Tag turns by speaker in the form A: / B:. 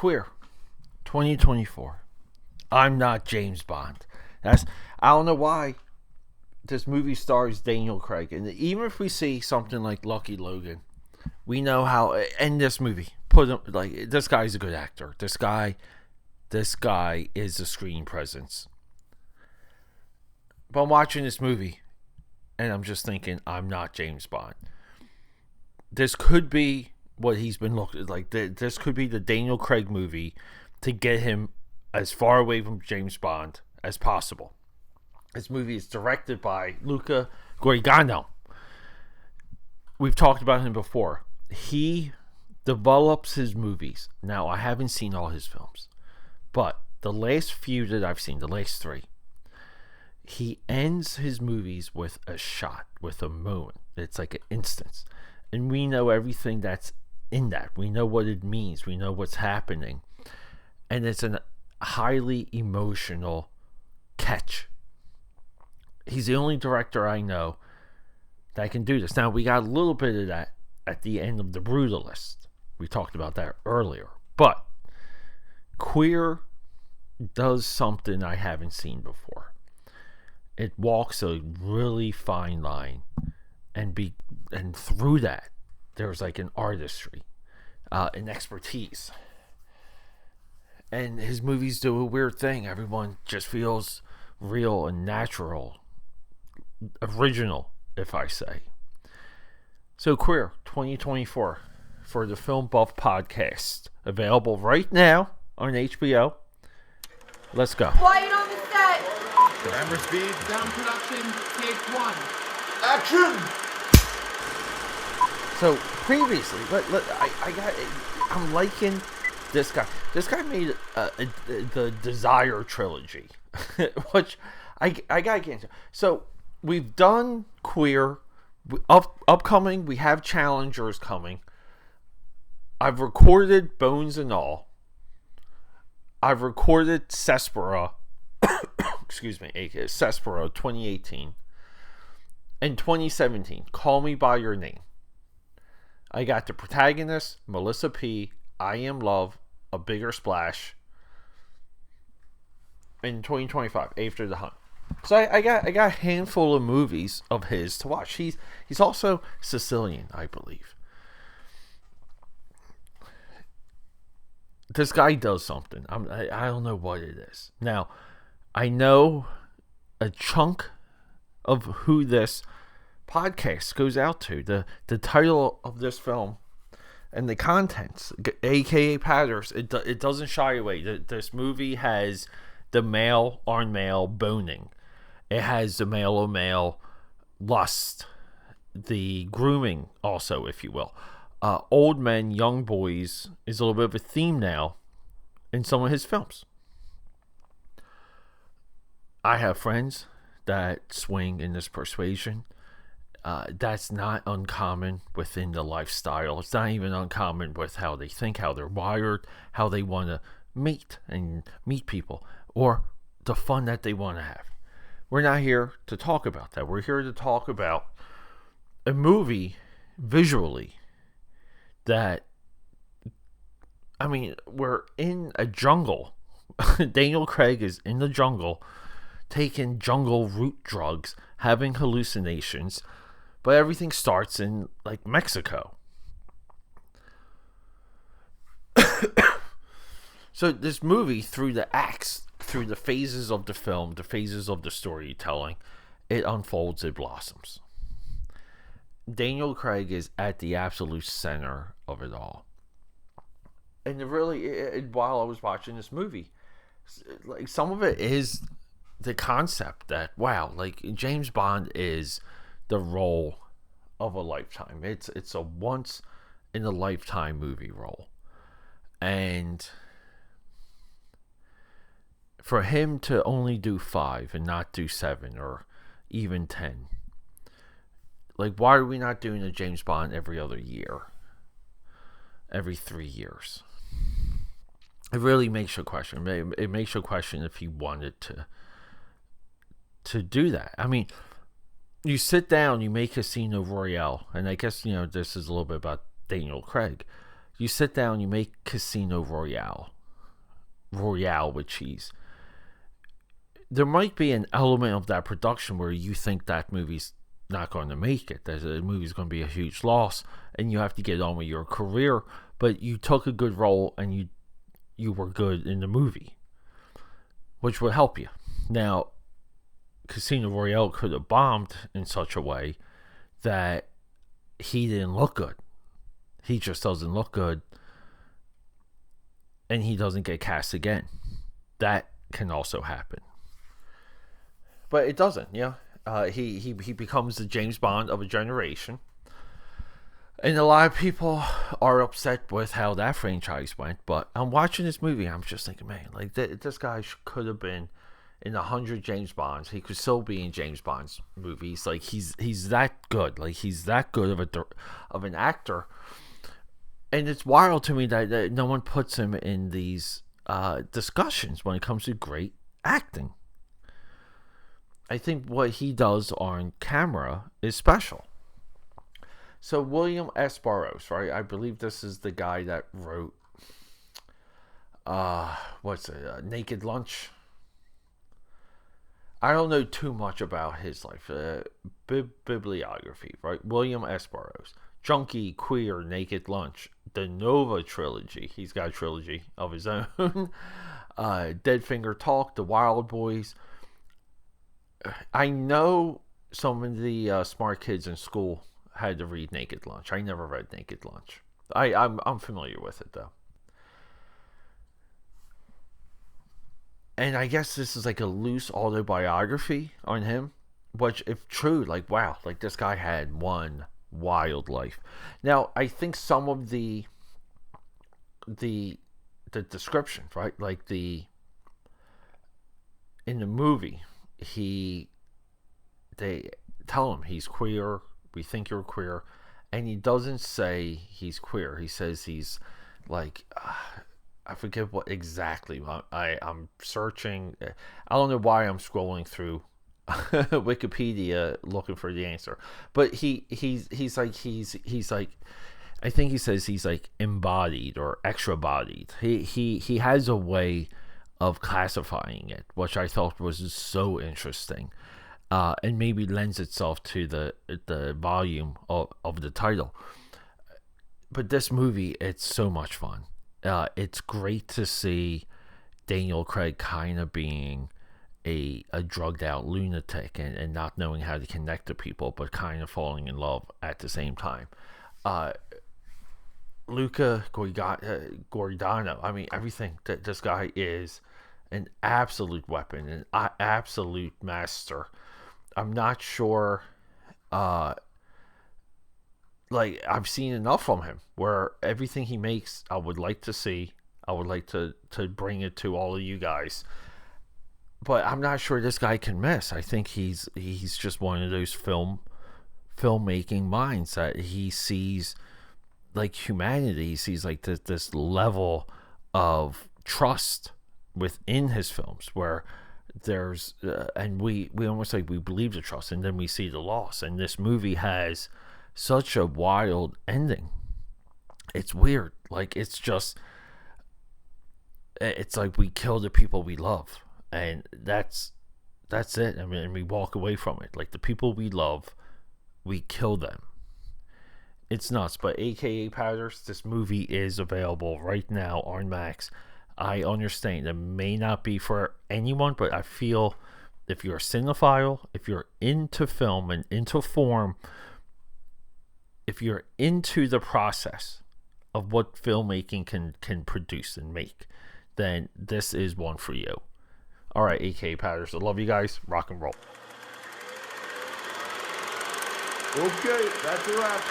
A: Queer 2024. I'm not James Bond. I don't know why this movie stars Daniel Craig, and even if we see something like Lucky Logan, we know how in this movie put him like this guy's a good actor. This guy is a screen presence. But I'm watching this movie, and I'm just thinking, I'm not James Bond. This could be what he's been looking like. This could be the Daniel Craig movie to get him as far away from James Bond as possible. This movie is directed by Luca Guadagnino. We've talked about him before. He develops his movies. Now, I haven't seen all his films, but the last few that I've seen, the last three, he ends his movies with a shot, with a moment. It's like an instance. And we know everything that's in that. We know what it means. We know what's happening. And it's a highly emotional catch. He's the only director I know that can do this. Now, we got a little bit of that at the end of The Brutalist. We talked about that earlier. But Queer does something I haven't seen before. It walks a really fine line, and through that, there's like an artistry, an expertise. And his movies do a weird thing. Everyone just feels real and natural, original, if I say. So, Queer 2024 for the Film Buff Podcast, available right now on HBO. Let's go.
B: Quiet on the set.
C: Camera speed, down production, take one.
B: Action.
A: So previously, I'm liking this guy. This guy made the Desire trilogy, which I gotta get into. So we've done Queer. Upcoming, we have Challengers coming. I've recorded Bones and All. I've recorded Cespera. Excuse me, Cespera 2018. And 2017, Call Me By Your Name. I got the protagonist, Melissa P., I Am Love, A Bigger Splash. In 2025, After the Hunt. So I got a handful of movies of his to watch. He's also Sicilian, I believe. This guy does something. I don't know what it is. Now, I know a chunk of who this podcast goes out to. The title of this film and the contents, aka Patters, it doesn't shy away. This movie has the male on male boning. It has the male on male lust, the grooming also, if you will. Old men, young boys is a little bit of a theme now in some of his films. I have friends that swing in this persuasion. That's not uncommon within the lifestyle. It's not even uncommon with how they think, how they're wired, how they want to meet people, or the fun that they want to have. We're not here to talk about that. We're here to talk about a movie visually that, I mean, we're in a jungle. Daniel Craig is in the jungle, taking jungle root drugs, having hallucinations, but everything starts in, like, Mexico. So this movie, through the acts, through the phases of the film, the phases of the storytelling, it unfolds, it blossoms. Daniel Craig is at the absolute center of it all. And while I was watching this movie, like, some of it is the concept that, wow, like, James Bond is the role of a lifetime. It's a once in a lifetime movie role. And for him to only do 5 and not do 7 or even 10, like, why are we not doing a James Bond every other year, every 3 years? It really makes you question. It makes you question if he wanted to do that. I mean, you sit down, you make Casino Royale, and I guess, this is a little bit about Daniel Craig. You sit down, you make Casino Royale with cheese. There might be an element of that production where you think that movie's not going to make it. That the movie's going to be a huge loss, and you have to get on with your career. But you took a good role, and you were good in the movie, which would help you. Now, Casino Royale could have bombed in such a way that he didn't look good. He just doesn't look good, and he doesn't get cast again. That can also happen. But it doesn't, he becomes the James Bond of a generation. And a lot of people are upset with how that franchise went. But I'm watching this movie, I'm just thinking, man, like this guy could have been in 100 James Bonds. He could still be in James Bond's movies. Like he's that good. Like he's that good of an actor. And it's wild to me that no one puts him in these discussions when it comes to great acting. I think what he does on camera is special. So William S. Burroughs, right? I believe this is the guy that wrote, Naked Lunch. I don't know too much about his life. Bibliography, right? William S. Burroughs. Junkie, Queer, Naked Lunch. The Nova Trilogy. He's got a trilogy of his own. Dead Finger Talk, The Wild Boys. I know some of the smart kids in school had to read Naked Lunch. I never read Naked Lunch. I'm familiar with it though. And I guess this is like a loose autobiography on him, which, if true, like wow, like this guy had one wild life. Now I think some of the descriptions, right, like in the movie. They tell him he's queer. We think you're queer, and he doesn't say he's queer. He says he's like I forget what exactly. I'm searching. I don't know why I'm scrolling through Wikipedia looking for the answer, but he's like I think he says he's like embodied or extra bodied. He has a way of classifying it, which I thought was so interesting, and maybe lends itself to the volume of the title. But this movie, it's so much fun. It's great to see Daniel Craig kind of being a drugged out lunatic and not knowing how to connect to people, but kind of falling in love at the same time. Luca Guadagnino, I mean, everything that this guy is an absolute weapon, an absolute master. I'm not sure, like, I've seen enough from him where everything he makes, I would like to see. I would like to bring it to all of you guys. But I'm not sure this guy can miss. I think he's just one of those filmmaking minds that he sees like humanity. He sees like this level of trust within his films where there's and we almost like we believe the trust and then we see the loss. And this movie has such a wild ending. It's weird. Like it's like we kill the people we love, and that's it. I mean, and we walk away from it. Like the people we love, we kill them. It's nuts. But AKA Powders, this movie is available right now on Max. I understand it may not be for anyone, but I feel if you're a cinephile, if you're into film and into form, if you're into the process of what filmmaking can produce and make, then this is one for you. All right, AKA Powders, I love you guys. Rock and roll.
B: Okay, that's a wrap.